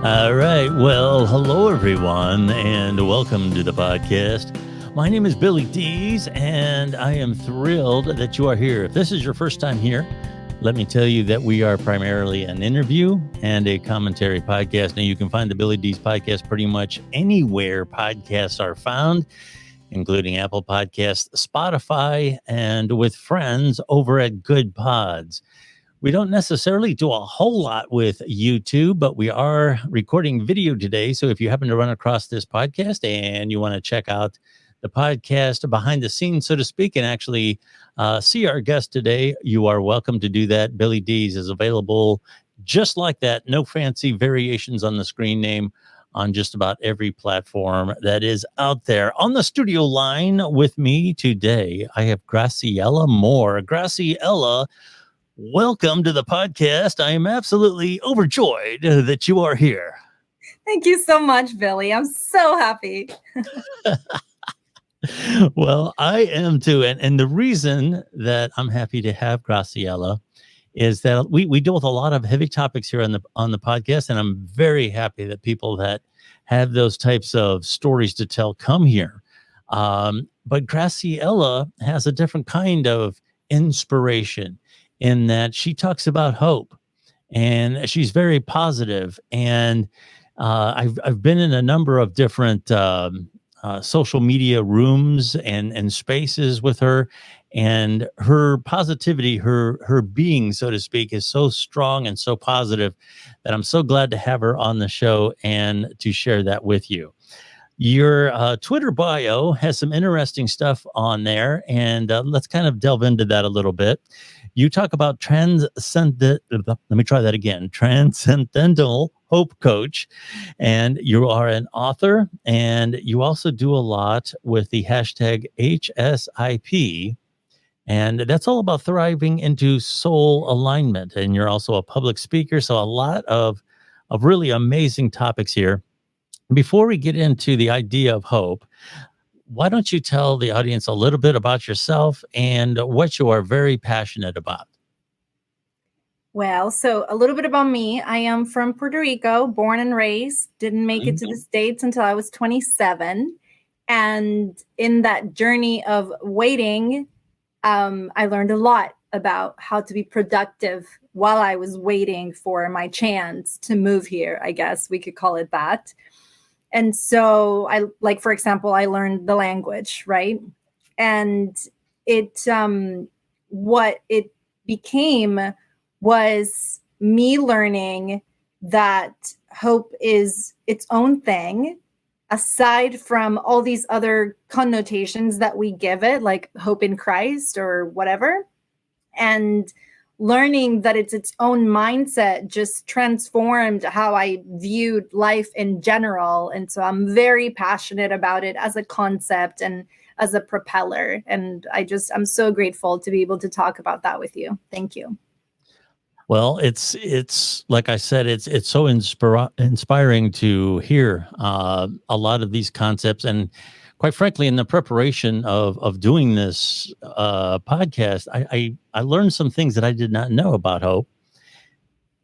All right. Well, hello, everyone, and welcome to the podcast. My name is Billy Dees, and I am thrilled that you are here. If this is your first time here, let me tell you that we are primarily an interview and a commentary podcast. Now, you can find the Billy Dees Podcast pretty much anywhere podcasts are found, including Apple Podcasts, Spotify, and with friends over at Good Pods. We don't necessarily do a whole lot with YouTube, but we are recording video today. So if you happen to run across this podcast and you want to check out the podcast behind the scenes, so to speak, and actually see our guest today, you are welcome to do that. Billy Dees is available just like that. No fancy variations on the screen name on just about every platform that is out there. On the studio line with me today, I have Graciela Moore. Graciela, welcome to the podcast. I am absolutely overjoyed that you are here. Thank you so much, Billy. I'm so happy. Well, I am too. And the reason that I'm happy to have Graciela is that we deal with a lot of heavy topics here on the podcast. And I'm very happy that people that have those types of stories to tell come here. But Graciela has a different kind of inspiration in that she talks about hope, and she's very positive. And I've been in a number of different social media rooms and spaces with her, and her positivity, her being, so to speak, is so strong and so positive that I'm so glad to have her on the show and to share that with you. Your Twitter bio has some interesting stuff on there, and let's kind of delve into that a little bit. You talk about transcendental hope coach, and you are an author, and you also do a lot with the hashtag HSIP, and that's all about thriving into soul alignment. And you're also a public speaker, so a lot of really amazing topics here. Before we get into the idea of hope, why don't you tell the audience a little bit about yourself and what you are very passionate about? Well, so a little bit about me. I am from Puerto Rico, born and raised, didn't make it to the States until I was 27. And in that journey of waiting, I learned a lot about how to be productive while I was waiting for my chance to move here. I guess we could call it that. And so for example, I learned the language, right? And what it became was me learning that hope is its own thing, aside from all these other connotations that we give it, like hope in Christ or whatever. And learning that it's its own mindset just transformed how I viewed life in general. And so I'm very passionate about it as a concept and as a propeller. And I'm so grateful to be able to talk about that with you. Thank you. Well, it's like I said, it's so inspiring to hear a lot of these concepts. And quite frankly, in the preparation of doing this podcast, I learned some things that I did not know about hope.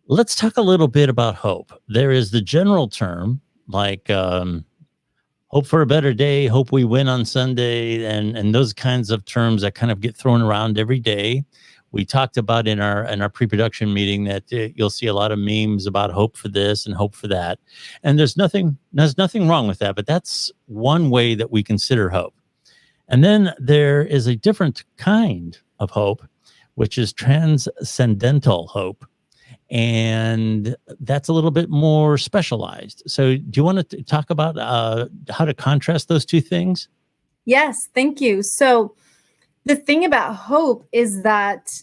Let's talk a little bit about hope. There is the general term like hope for a better day, hope we win on Sunday, and those kinds of terms that kind of get thrown around every day. We talked about in our pre-production meeting that you'll see a lot of memes about hope for this and hope for that. And there's nothing wrong with that, but that's one way that we consider hope. And then there is a different kind of hope, which is transcendental hope. And that's a little bit more specialized. So do you want to talk about how to contrast those two things? Yes, thank you. So the thing about hope is that,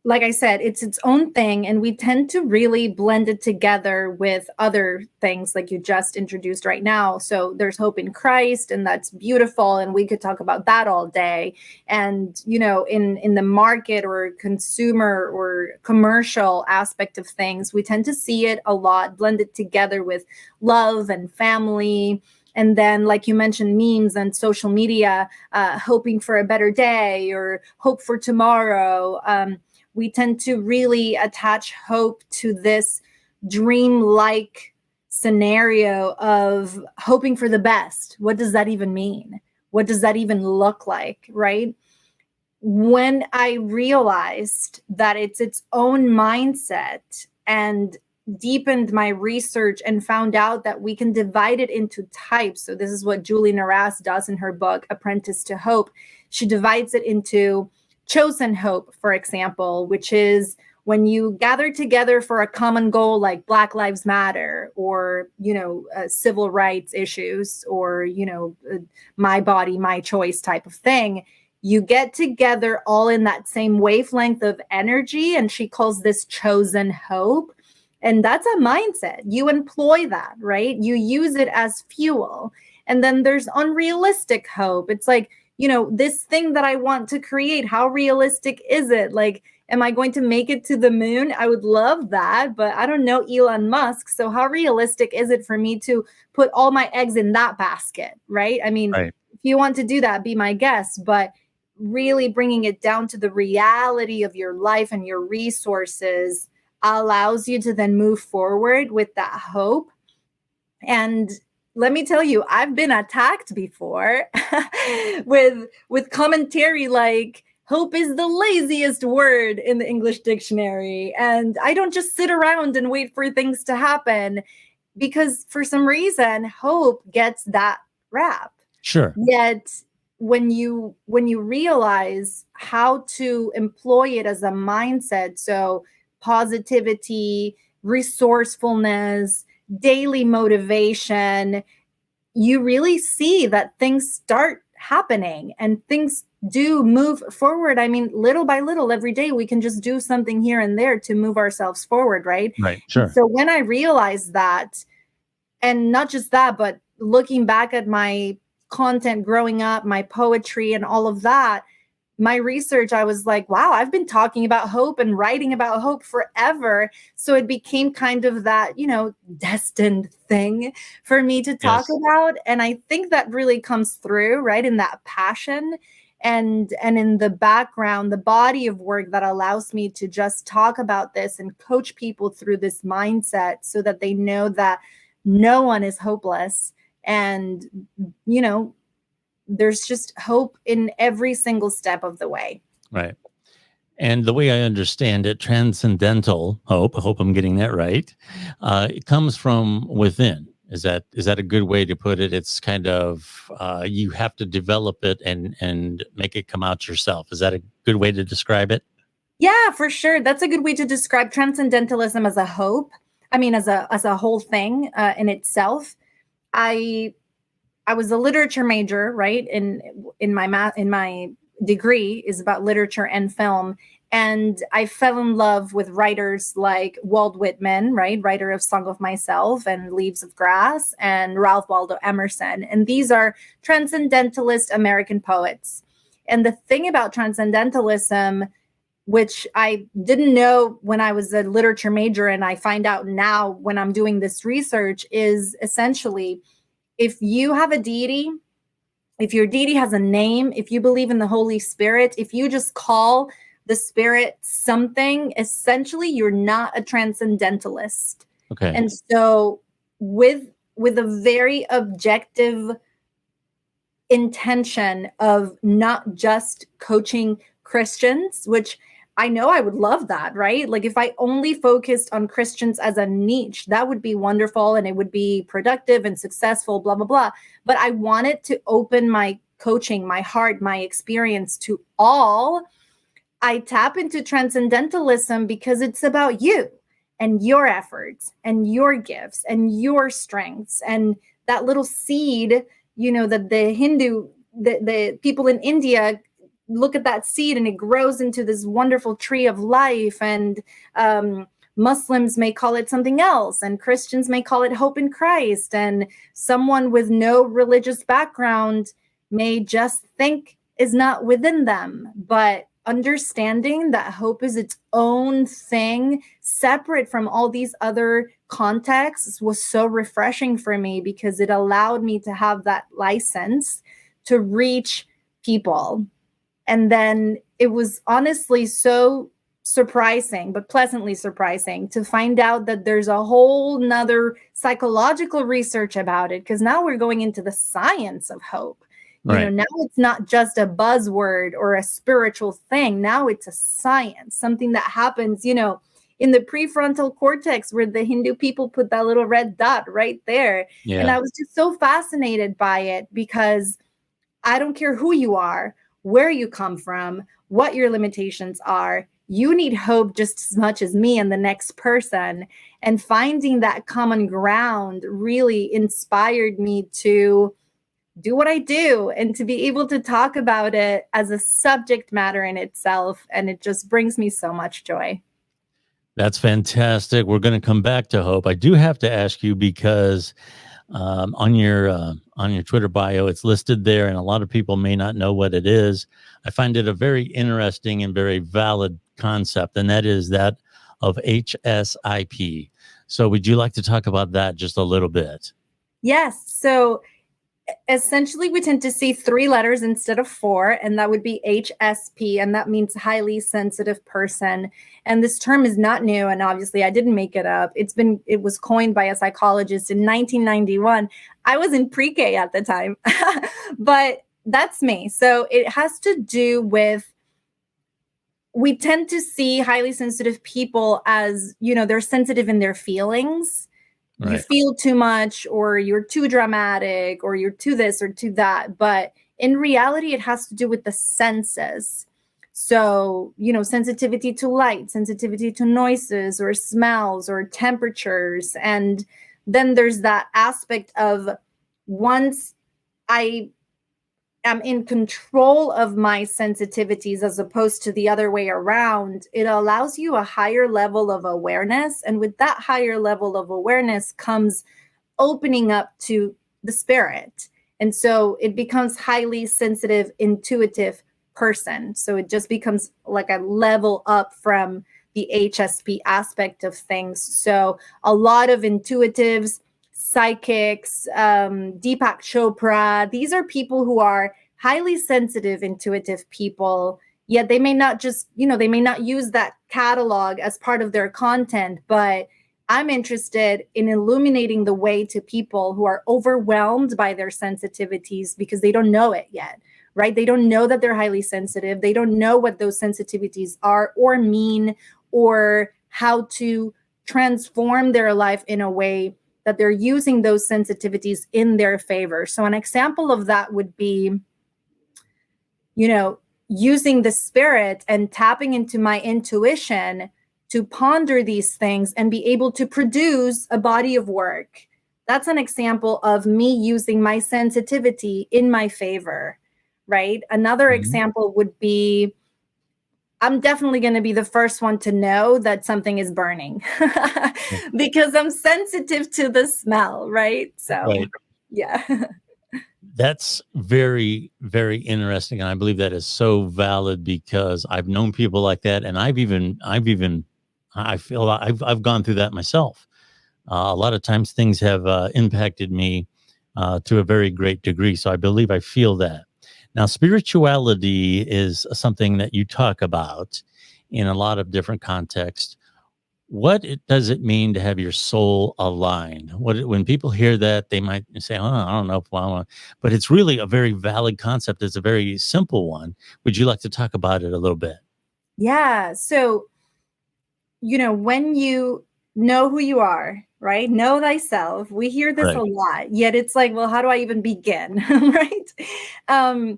like I said, it's its own thing, and we tend to really blend it together with other things like you just introduced right now. So there's hope in Christ, and that's beautiful, and we could talk about that all day. And, you know, in the market or consumer or commercial aspect of things, we tend to see it a lot blended together with love and family. And then, like you mentioned, memes and social media, hoping for a better day or hope for tomorrow. We tend to really attach hope to this dream-like scenario of hoping for the best. What does that even mean? What does that even look like, right? When I realized that it's its own mindset and deepened my research and found out that we can divide it into types. So this is what Julie Naras does in her book, Apprentice to Hope. She divides it into chosen hope, for example, which is when you gather together for a common goal like Black Lives Matter or, civil rights issues or, my body, my choice type of thing. You get together all in that same wavelength of energy. And she calls this chosen hope. And that's a mindset. You employ that, right? You use it as fuel. And then there's unrealistic hope. It's like, this thing that I want to create, how realistic is it? Like, am I going to make it to the moon? I would love that, but I don't know Elon Musk. So how realistic is it for me to put all my eggs in that basket, right? I mean, Right. if you want to do that, be my guest, but really bringing it down to the reality of your life and your resources allows you to then move forward with that hope. And let me tell you, I've been attacked before with commentary like hope is the laziest word in the English dictionary. And I don't just sit around and wait for things to happen, because for some reason, hope gets that rap. Sure. Yet when you realize how to employ it as a mindset, so positivity, resourcefulness, daily motivation, you really see that things start happening and things do move forward. I mean, little by little, every day, we can just do something here and there to move ourselves forward, right? Right. Sure. So when I realized that, and not just that, but looking back at my content growing up, my poetry and all of that, my research, I was like, wow, I've been talking about hope and writing about hope forever. So it became kind of that, destined thing for me to talk about. And I think that really comes through, right, in that passion and in the background, the body of work that allows me to just talk about this and coach people through this mindset so that they know that no one is hopeless. And, there's just hope in every single step of the way. Right. And the way I understand it, transcendental hope, I hope I'm getting that right, it comes from within. Is that a good way to put it? It's kind of, you have to develop it and make it come out yourself. Is that a good way to describe it? Yeah, for sure. That's a good way to describe transcendentalism as a hope. I mean, as a whole thing in itself. I was a literature major, right? In my degree is about literature and film. And I fell in love with writers like Walt Whitman, right? Writer of Song of Myself and Leaves of Grass, and Ralph Waldo Emerson. And these are transcendentalist American poets. And the thing about transcendentalism, which I didn't know when I was a literature major, and I find out now when I'm doing this research, is essentially, if you have a deity, if your deity has a name, if you believe in the Holy Spirit, if you just call the Spirit something, essentially you're not a transcendentalist. Okay. And so with a very objective intention of not just coaching Christians, which I know I would love that, right? Like if I only focused on Christians as a niche, that would be wonderful and it would be productive and successful, blah, blah, blah. But I wanted to open my coaching, my heart, my experience to all. I tap into transcendentalism because it's about you and your efforts and your gifts and your strengths and that little seed, that the people in India look at that seed and it grows into this wonderful tree of life. And Muslims may call it something else, and Christians may call it hope in Christ. And someone with no religious background may just think is not within them. But understanding that hope is its own thing, separate from all these other contexts, was so refreshing for me because it allowed me to have that license to reach people. And then it was honestly so surprising, but pleasantly surprising, to find out that there's a whole nother psychological research about it, because now we're going into the science of hope. Right. Now it's not just a buzzword or a spiritual thing. Now it's a science, something that happens, in the prefrontal cortex, where the Hindu people put that little red dot right there. Yeah. And I was just so fascinated by it, because I don't care who you are, where you come from, what your limitations are. You need hope just as much as me and the next person. And finding that common ground really inspired me to do what I do and to be able to talk about it as a subject matter in itself. And it just brings me so much joy. That's fantastic. We're going to come back to hope. I do have to ask you, because on your Twitter bio, it's listed there, and a lot of people may not know what it is. I find it a very interesting and very valid concept, and that is that of HSIP. So would you like to talk about that just a little bit? Yes. So essentially, we tend to see 3 letters instead of 4, and that would be HSP, and that means highly sensitive person. And this term is not new, and obviously I didn't make it up. It was coined by a psychologist in 1991. I was in pre-K at the time, but that's me. So it has to do with, we tend to see highly sensitive people as, they're sensitive in their feelings. Right. You feel too much, or you're too dramatic, or you're too this or too that. But in reality, it has to do with the senses. So, sensitivity to light, sensitivity to noises or smells or temperatures. And then there's that aspect of, once I am in control of my sensitivities as opposed to the other way around, it allows you a higher level of awareness. And with that higher level of awareness comes opening up to the spirit. And so it becomes highly sensitive, intuitive person. So it just becomes like a level up from the HSP aspect of things. So a lot of intuitives, psychics, Deepak Chopra, these are people who are highly sensitive, intuitive people, yet they may not just, they may not use that catalog as part of their content, but I'm interested in illuminating the way to people who are overwhelmed by their sensitivities because they don't know it yet, right? They don't know that they're highly sensitive. They don't know what those sensitivities are or mean, or how to transform their life in a way that they're using those sensitivities in their favor. So an example of that would be, using the spirit and tapping into my intuition to ponder these things and be able to produce a body of work. That's an example of me using my sensitivity in my favor, right? Another example would be, I'm definitely going to be the first one to know that something is burning because I'm sensitive to the smell, right? So, right. Yeah. That's very, very interesting. And I believe that is so valid, because I've known people like that. And I feel I've gone through that myself. A lot of times things have impacted me to a very great degree. So I believe I feel that. Now, spirituality is something that you talk about in a lot of different contexts. What does it mean to have your soul aligned? When people hear that, they might say, "Oh, I don't know if I want," but it's really a very valid concept. It's a very simple one. Would you like to talk about it a little bit? Yeah. So, when you know who you are, right? Know thyself. We hear this a lot, yet it's like, well, how do I even begin? Right.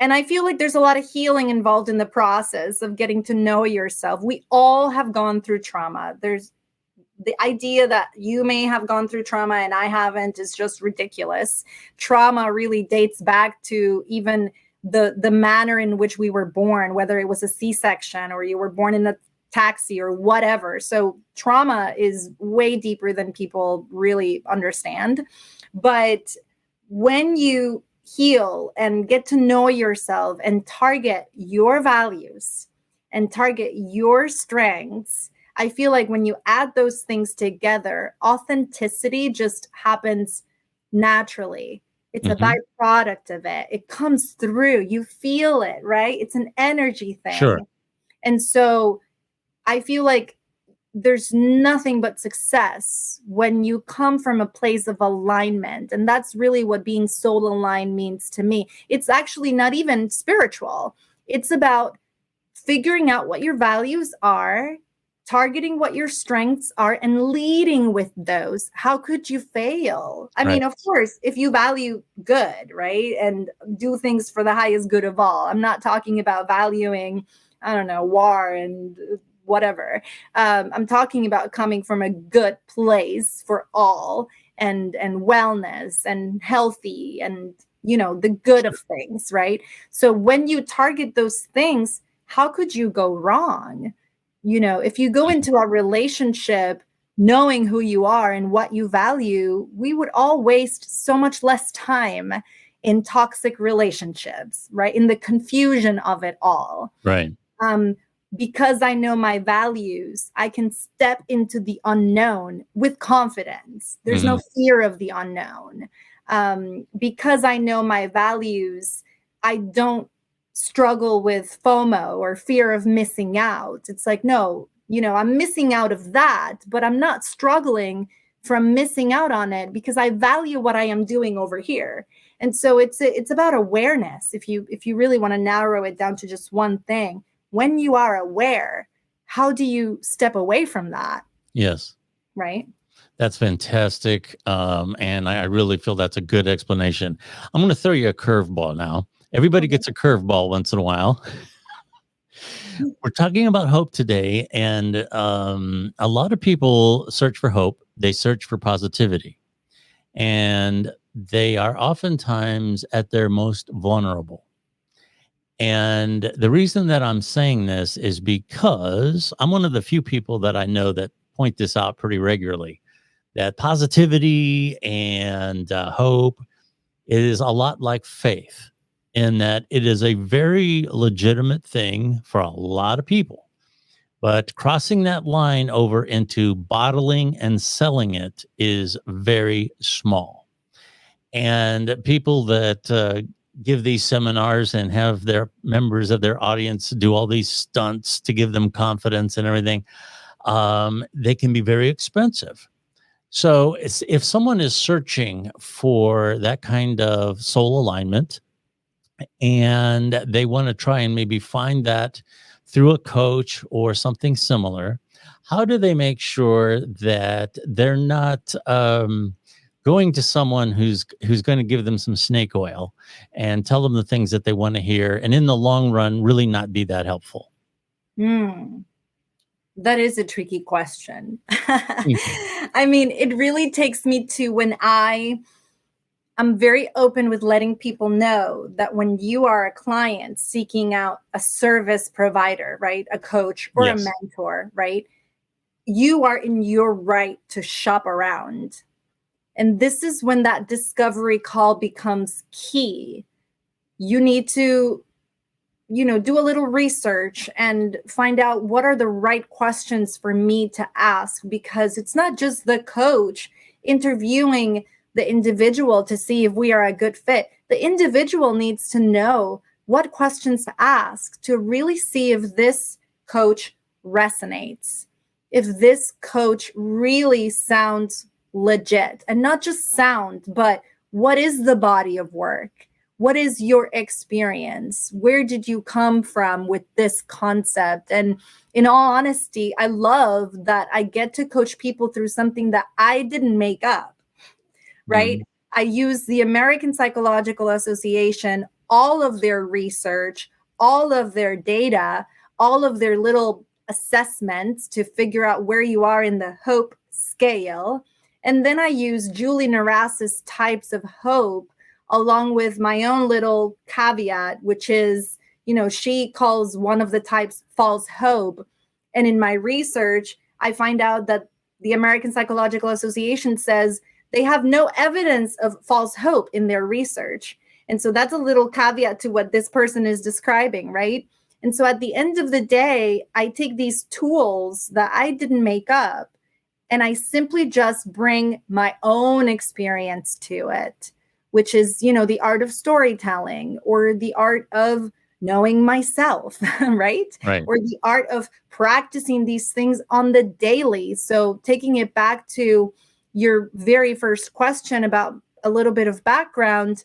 And I feel like there's a lot of healing involved in the process of getting to know yourself. We all have gone through trauma. There's the idea that you may have gone through trauma and I haven't is just ridiculous. Trauma really dates back to even the manner in which we were born, whether it was a C-section or you were born in a taxi or whatever. So trauma is way deeper than people really understand. But when you heal and get to know yourself and target your values and target your strengths, I feel like when you add those things together, authenticity just happens naturally. It's a byproduct of it. It comes through. You feel it, right? It's an energy thing. Sure. And so I feel like there's nothing but success when you come from a place of alignment. And that's really what being soul aligned means to me. It's actually not even spiritual. It's about figuring out what your values are, targeting what your strengths are, and leading with those. How could you fail? I mean, of course, if you value good, right, and do things for the highest good of all. I'm not talking about valuing, I don't know, war and whatever. I'm talking about coming from a good place for all, and wellness and healthy and, the good of things, right? So when you target those things, how could you go wrong? If you go into a relationship knowing who you are and what you value, we would all waste so much less time in toxic relationships, right? In the confusion of it all. Right. Because I know my values, I can step into the unknown with confidence. There's no fear of the unknown. Because I know my values, I don't struggle with FOMO or fear of missing out. It's like, no, I'm missing out of that, but I'm not struggling from missing out on it because I value what I am doing over here. And so it's about awareness. If you really want to narrow it down to just one thing, when you are aware, how do you step away from that? Yes. Right. That's fantastic. And I really feel that's a good explanation. I'm going to throw you a curveball now. Everybody gets a curveball once in a while. We're talking about hope today. And a lot of people search for hope. They search for positivity. And they are oftentimes at their most vulnerable. And the reason that I'm saying this is because I'm one of the few people that I know that point this out pretty regularly, that positivity and hope is a lot like faith, in that it is a very legitimate thing for a lot of people. But crossing that line over into bottling and selling it is very small. And people that give these seminars and have their members of their audience do all these stunts to give them confidence and everything, they can be very expensive. So if someone is searching for that kind of soul alignment and they want to try and maybe find that through a coach or something similar, how do they make sure that they're not going to someone who's going to give them some snake oil and tell them the things that they want to hear, and in the long run really not be that helpful? That is a tricky question. I mean, it really takes me to when I'm very open with letting people know that when you are a client seeking out a service provider, right, a coach or a mentor, right, you are in your right to shop around. And this is when that discovery call becomes key. You need to, do a little research and find out what are the right questions for me to ask, because it's not just the coach interviewing the individual to see if we are a good fit. The individual needs to know what questions to ask to really see if this coach resonates, if this coach really sounds legit, and not just sound, but what is the body of work? What is your experience? Where did you come from with this concept? And in all honesty, I love that I get to coach people through something that I didn't make up, right? I use the American Psychological Association, all of their research, all of their data, all of their little assessments to figure out where you are in the hope scale. And then I use Julie Naras's types of hope along with my own little caveat, which is, she calls one of the types false hope. And in my research, I find out that the American Psychological Association says they have no evidence of false hope in their research. And so that's a little caveat to what this person is describing, right? And so at the end of the day, I take these tools that I didn't make up, and I simply just bring my own experience to it, which is, the art of storytelling or the art of knowing myself, right? Right. Or the art of practicing these things on the daily. So taking it back to your very first question about a little bit of background,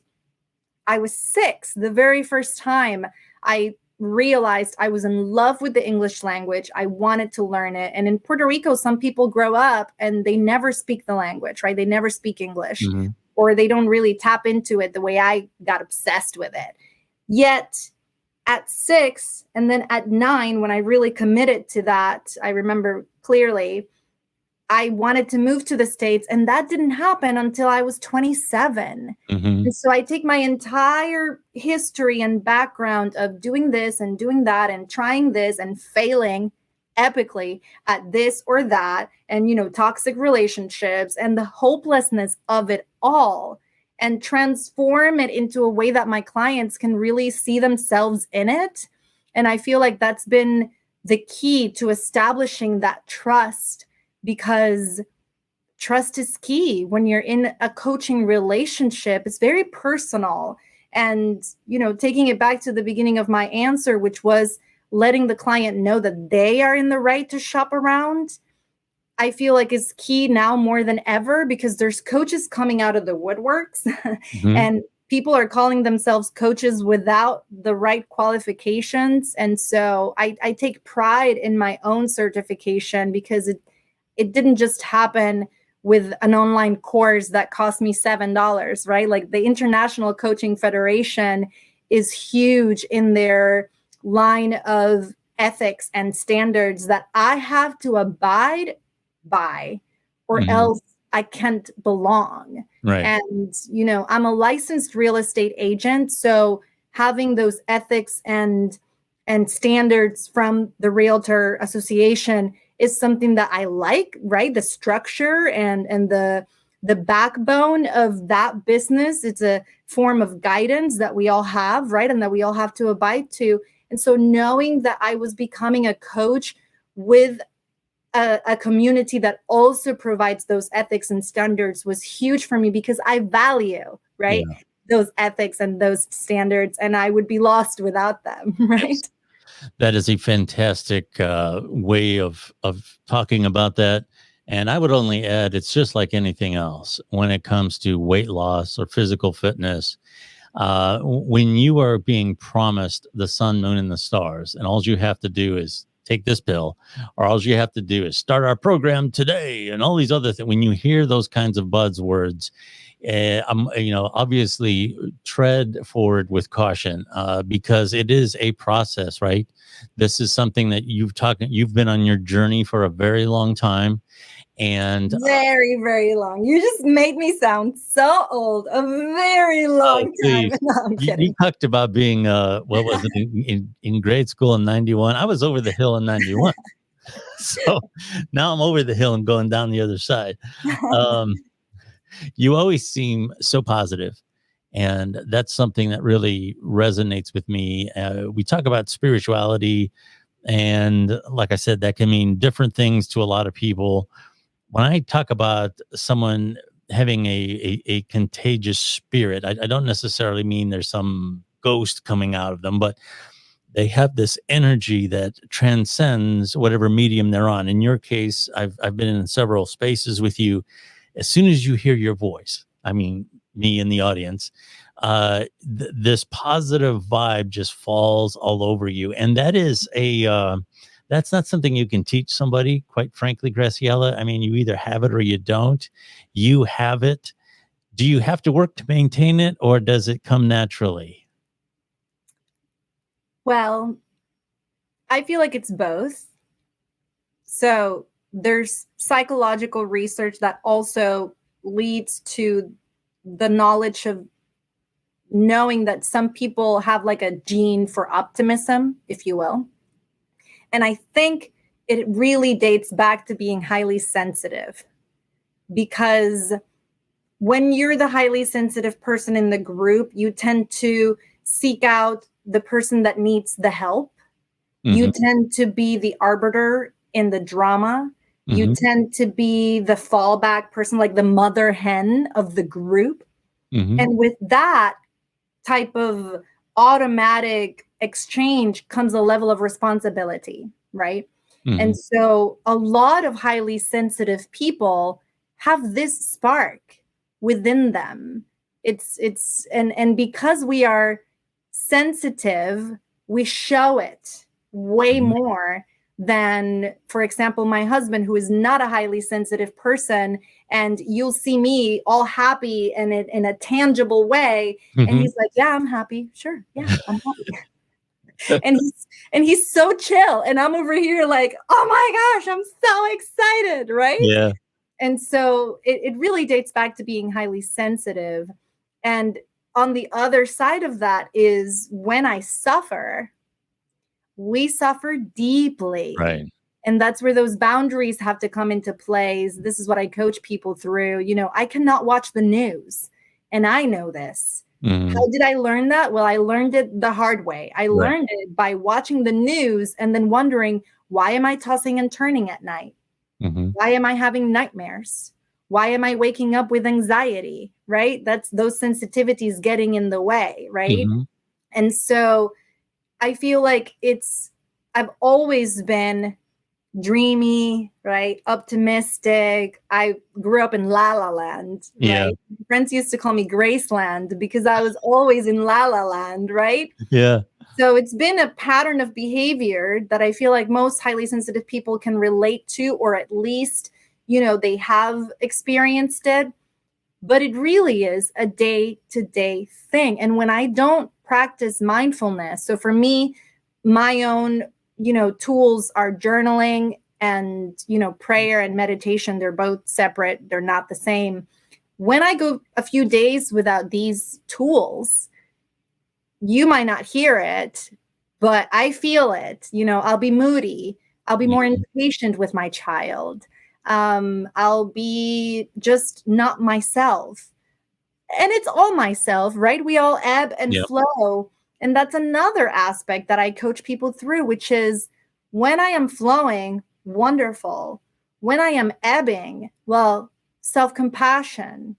I was 6 the very first time I realized I was in love with the English language. I wanted to learn it. And in Puerto Rico, some people grow up and they never speak the language, right? They never speak English, Mm-hmm. or they don't really tap into it the way I got obsessed with it. Yet at 6 and then at 9, when I really committed to that, I remember clearly, I wanted to move to the States, and that didn't happen until I was 27. Mm-hmm. And so I take my entire history and background of doing this and doing that and trying this and failing epically at this or that, and, toxic relationships and the hopelessness of it all, and transform it into a way that my clients can really see themselves in it. And I feel like that's been the key to establishing that trust, because trust is key when you're in a coaching relationship. It's very personal. And, taking it back to the beginning of my answer, which was letting the client know that they are in the right to shop around, I feel like is key now more than ever, because there's coaches coming out of the woodworks Mm-hmm. and people are calling themselves coaches without the right qualifications. And so I take pride in my own certification, because it didn't just happen with an online course that cost me $7, right? Like the International Coaching Federation is huge in their line of ethics and standards that I have to abide by, or Mm-hmm. else I can't belong. Right. And, I'm a licensed real estate agent. So having those ethics and standards from the Realtor Association is something that I like, right? The structure and the backbone of that business. It's a form of guidance that we all have, right? And that we all have to abide to. And so knowing that I was becoming a coach with a community that also provides those ethics and standards was huge for me, because I value, right? Yeah. Those ethics and those standards, and I would be lost without them, right? Yes. That is a fantastic way of talking about that. And I would only add, it's just like anything else when it comes to weight loss or physical fitness. When you are being promised the sun, moon, and the stars, and all you have to do is take this pill, or all you have to do is start our program today, and all these other things. When you hear those kinds of buzzwords, obviously tread forward with caution, because it is a process, right? This is something that you've been on your journey for a very long time. And very, very long. You just made me sound so old. A very long time. please. No, I'm kidding. You talked about being, what was it, in grade school in 91? I was over the hill in 91. So now I'm over the hill and going down the other side. You always seem so positive, and that's something that really resonates with me. We talk about spirituality, and like I said, that can mean different things to a lot of people. When I talk about someone having a contagious spirit, I don't necessarily mean there's some ghost coming out of them, but they have this energy that transcends whatever medium they're on. In your case, I've been in several spaces with you. As soon as you hear your voice, I mean, me in the audience, this positive vibe just falls all over you. And that is that's not something you can teach somebody, quite frankly, Graciela. I mean, you either have it or you don't. You have it. Do you have to work to maintain it, or does it come naturally? Well, I feel like it's both. So there's psychological research that also leads to the knowledge of knowing that some people have like a gene for optimism, if you will. And I think it really dates back to being highly sensitive, because when you're the highly sensitive person in the group, you tend to seek out the person that needs the help. Mm-hmm. You tend to be the arbiter in the drama. You Mm-hmm. tend to be the fallback person, like the mother hen of the group. Mm-hmm. And with that type of automatic exchange comes a level of responsibility, right? Mhm. And so a lot of highly sensitive people have this spark within them. And because we are sensitive, we show it way Mhm. more than, for example, my husband, who is not a highly sensitive person, and you'll see me all happy and in a tangible way, and Mhm. he's like, "Yeah, I'm happy. Sure, yeah, I'm happy." and he's so chill, and I'm over here like, "Oh my gosh, I'm so excited," right? Yeah. And so it really dates back to being highly sensitive. And on the other side of that is when I suffer, we suffer deeply. Right. And that's where those boundaries have to come into play. This is what I coach people through. I cannot watch the news. And I know this. How Mhm. did I learn that? Well, I learned it the hard way. I Right. learned it by watching the news and then wondering, why am I tossing and turning at night? Mhm. Why am I having nightmares? Why am I waking up with anxiety? Right? That's those sensitivities getting in the way, right? Mhm. And so I feel like I've always been dreamy, right? Optimistic. I grew up in La La Land, Yeah. right? Friends used to call me Graceland because I was always in La La Land, right? Yeah. So it's been a pattern of behavior that I feel like most highly sensitive people can relate to, or at least, they have experienced it. But it really is a day-to-day thing. And when I don't practice mindfulness, so for me, my own, tools are journaling and, prayer and meditation. They're both separate. They're not the same. When I go a few days without these tools, you might not hear it, but I feel it. I'll be moody. I'll be more Mhm. impatient with my child. I'll be just not myself. And it's all myself, right? We all ebb and Yep. flow. And that's another aspect that I coach people through, which is when I am flowing, wonderful. When I am ebbing, well, self compassion,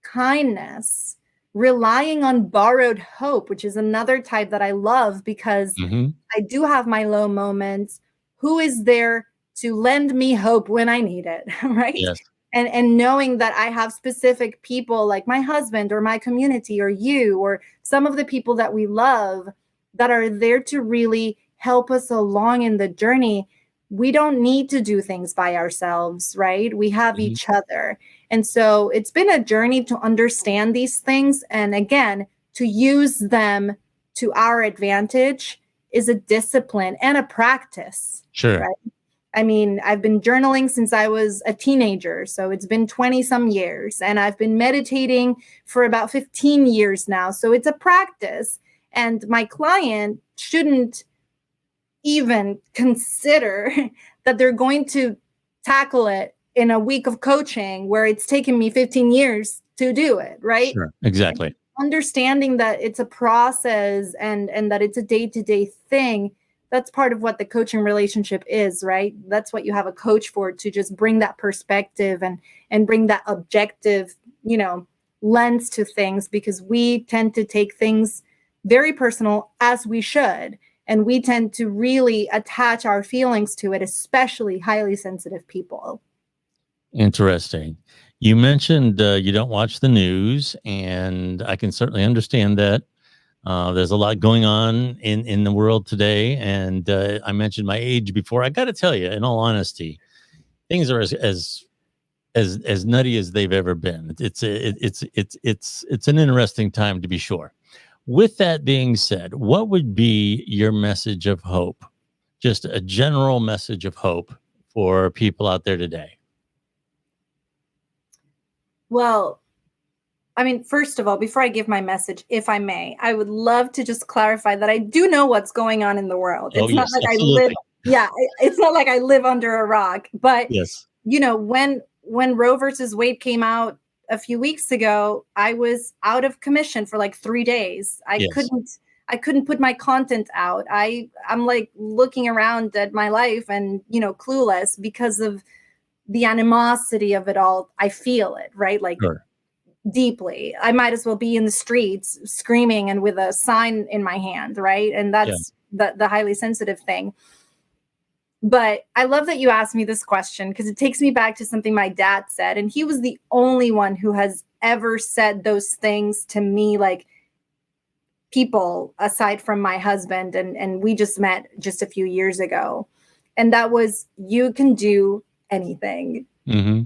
kindness, relying on borrowed hope, which is another type that I love because Mhm. I do have my low moments. Who is there to lend me hope when I need it, right? Yes. And knowing that I have specific people like my husband or my community or you or some of the people that we love that are there to really help us along in the journey. We don't need to do things by ourselves, right? We have Mhm. each other. And so it's been a journey to understand these things. And again, to use them to our advantage is a discipline and a practice, Sure. right? I mean, I've been journaling since I was a teenager. So it's been 20 some years. And I've been meditating for about 15 years now. So it's a practice. And my client shouldn't even consider that they're going to tackle it in a week of coaching where it's taken me 15 years to do it, right? Sure. Exactly. Understanding that it's a process and that it's a day-to-day thing, that's part of what the coaching relationship is, right? That's what you have a coach for, to just bring that perspective and bring that objective, lens to things, because we tend to take things very personal, as we should, and we tend to really attach our feelings to it, especially highly sensitive people. Interesting. You mentioned you don't watch the news, and I can certainly understand that. There's a lot going on in the world today, and I mentioned my age before. I got to tell you, in all honesty, things are as nutty as they've ever been. It's an interesting time, to be sure. With that being said, what would be your message of hope? Just a general message of hope for people out there today. Well, I mean, first of all, before I give my message, if I may, I would love to just clarify that I do know what's going on in the world. Oh It's not yes, like I live, absolutely. yeah, it's not like I live under a rock. But Yes. when Roe versus Wade came out a few weeks ago, I was out of commission for like 3 days. I Yes. couldn't put my content out. I'm like looking around at my life and clueless because of the animosity of it all. I feel it, right? Like Sure. deeply. I might as well be in the streets screaming and with a sign in my hand, right? And Yeah. that's the highly sensitive thing. But I love that you asked me this question because it takes me back to something my dad said. And he was the only one who has ever said those things to me, like people aside from my husband. And we just met just a few years ago. And that was, you can do anything. Mm-hmm.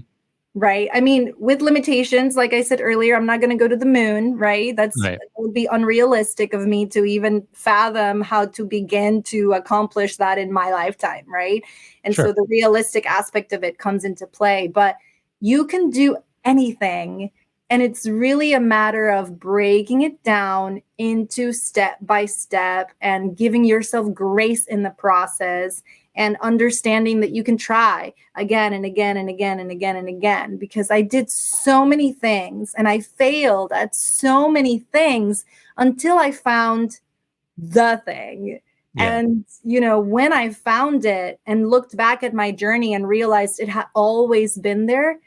Right. I mean, with limitations, like I said earlier, I'm not going to go to the moon, right? That would be unrealistic of me to even fathom how to begin to accomplish that in my lifetime, right? And Sure. so the realistic aspect of it comes into play, but you can do anything. And it's really a matter of breaking it down into step by step and giving yourself grace in the process and understanding that you can try again and again and again and again and again, because I did so many things and I failed at so many things until I found the thing. Yeah. And, when I found it and looked back at my journey and realized it had always been there,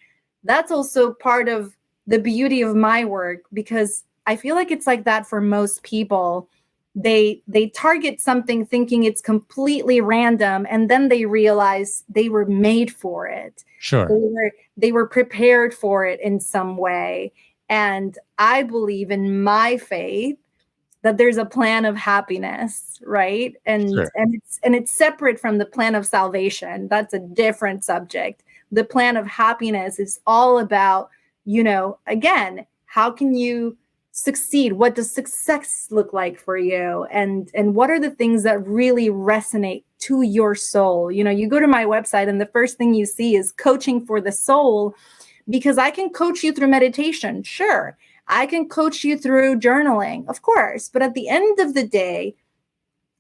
that's also part of the beauty of my work, because I feel like it's like that for most people. They target something thinking it's completely random, and then they realize they were made for it. Sure. They were prepared for it in some way. And I believe in my faith that there's a plan of happiness, right? And Sure. it's separate from the plan of salvation. That's a different subject. The plan of happiness is all about, again, how can you succeed? What does success look like for you? And what are the things that really resonate to your soul? You go to my website and the first thing you see is coaching for the soul, because I can coach you through meditation. Sure. I can coach you through journaling, of course. But at the end of the day,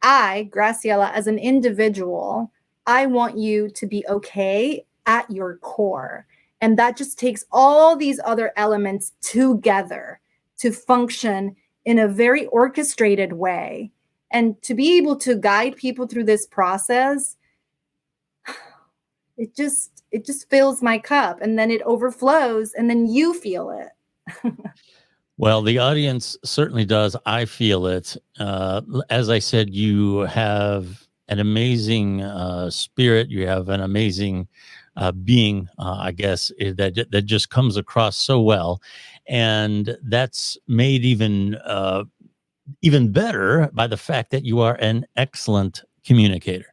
I, Graciela, as an individual, I want you to be okay at your core. And that just takes all these other elements together to function in a very orchestrated way. And to be able to guide people through this process, it just fills my cup, and then it overflows, and then you feel it. Well, the audience certainly does. I feel it. As I said, you have an amazing spirit. You have an amazing being, I guess, that just comes across so well, and that's made even better by the fact that you are an excellent communicator.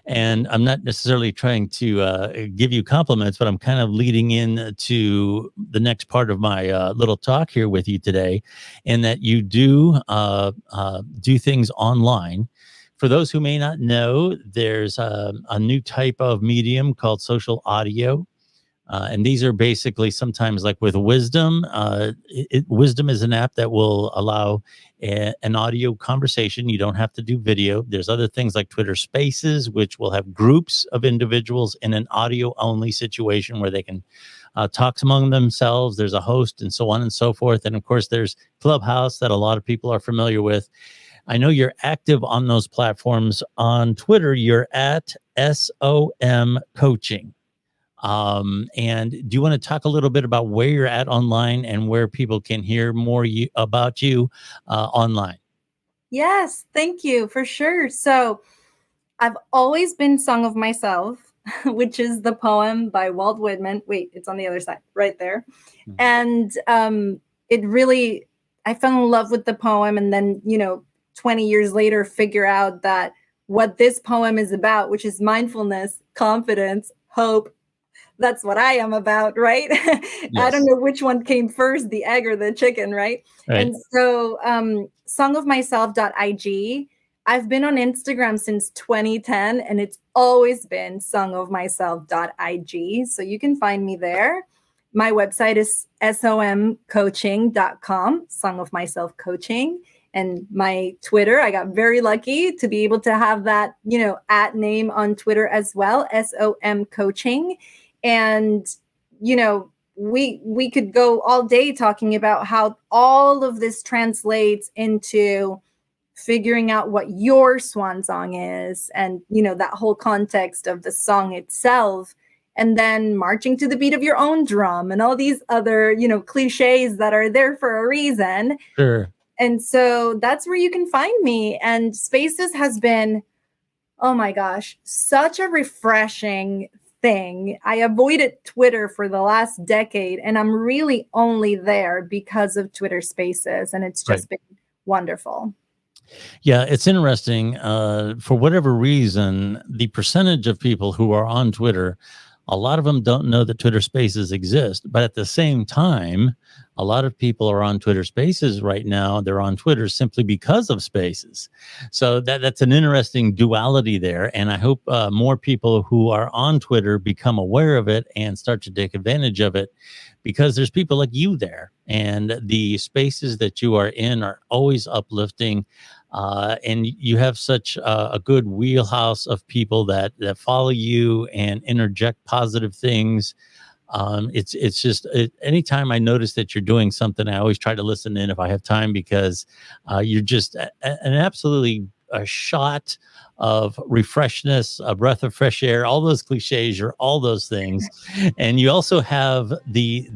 And I'm not necessarily trying to give you compliments, but I'm kind of leading in to the next part of my little talk here with you today, in that you do things online. For those who may not know, there's a new type of medium called social audio. And these are basically sometimes like with Wisdom. Wisdom is an app that will allow an audio conversation. You don't have to do video. There's other things like Twitter Spaces, which will have groups of individuals in an audio only situation where they can talk among themselves. There's a host and so on and so forth. And of course, there's Clubhouse that a lot of people are familiar with. I know you're active on those platforms. On Twitter, you're at SOM Coaching. And do you want to talk a little bit about where you're at online and where people can hear more about you online? Yes, thank you, for sure. So I've always been Song of Myself, which is the poem by Walt Whitman. Wait, it's on the other side, right there. Mm-hmm. And it really, I fell in love with the poem, and then, 20 years later, figure out that what this poem is about, which is mindfulness, confidence, hope, that's what I am about, right? Yes. I don't know which one came first, the egg or the chicken, right? And so songofmyself.ig, I've been on Instagram since 2010, and it's always been songofmyself.ig. So you can find me there. My website is somcoaching.com, Song of Myself Coaching. And my Twitter, I got very lucky to be able to have that, at name on Twitter as well, SOM Coaching. And, we could go all day talking about how all of this translates into figuring out what your swan song is, and, that whole context of the song itself. and then marching to the beat of your own drum and all these other, cliches that are there for a reason. Sure. And so that's where you can find me. And Spaces has been, oh my gosh, such a refreshing thing. I avoided Twitter for the last decade, and I'm really only there because of Twitter Spaces. And it's just been wonderful. Yeah, it's interesting. For whatever reason, the percentage of people who are on Twitter, a lot of them don't know that Twitter Spaces exist. But at the same time, a lot of people are on Twitter Spaces right now. They're on Twitter simply because of Spaces. So that's an interesting duality there. And I hope more people who are on Twitter become aware of it and start to take advantage of it, because there's people like you there. And the spaces that you are in are always uplifting. And you have such a good wheelhouse of people that follow you and interject positive things. It's just anytime I notice that you're doing something, I always try to listen in if I have time, because you're just an absolutely a shot of refreshness, a breath of fresh air, all those cliches, you're all those things. And you also have the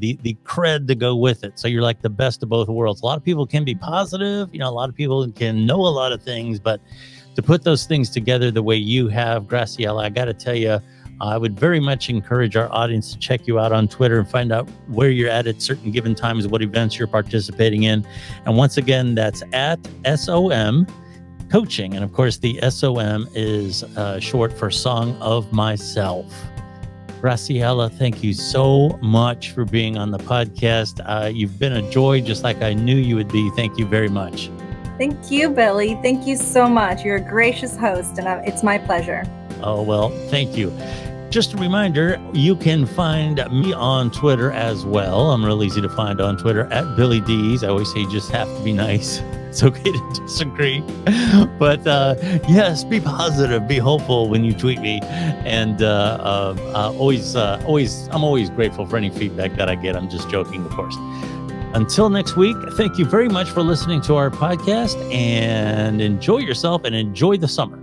cred to go with it. So you're like the best of both worlds. A lot of people can be positive, a lot of people can know a lot of things, but to put those things together the way you have, Graciela, I got to tell you, I would very much encourage our audience to check you out on Twitter and find out where you're at certain given times, what events you're participating in. And once again, that's at SOM Coaching. And of course, the SOM is short for Song of Myself. Graciela, thank you so much for being on the podcast. You've been a joy, just like I knew you would be. Thank you very much. Thank you, Billy. Thank you so much. You're a gracious host, and it's my pleasure. Oh, well, thank you. Just a reminder, you can find me on Twitter as well. I'm real easy to find on Twitter at Billy Dees. I always say you just have to be nice. It's okay to disagree. But yes, be positive, be hopeful when you tweet me. And I'm always grateful for any feedback that I get. I'm just joking, of course. Until next week, thank you very much for listening to our podcast, and enjoy yourself and enjoy the summer.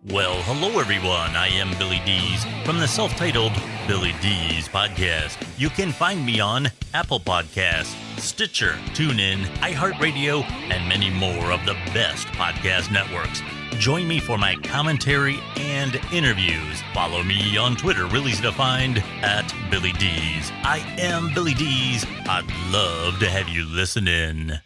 Well, hello everyone. I am Billy Dees from the self-titled Billy Dees Podcast. You can find me on Apple Podcasts, Stitcher, TuneIn, iHeartRadio, and many more of the best podcast networks. Join me for my commentary and interviews. Follow me on Twitter, real easy to find, at Billy Dees. I am Billy Dees. I'd love to have you listen in.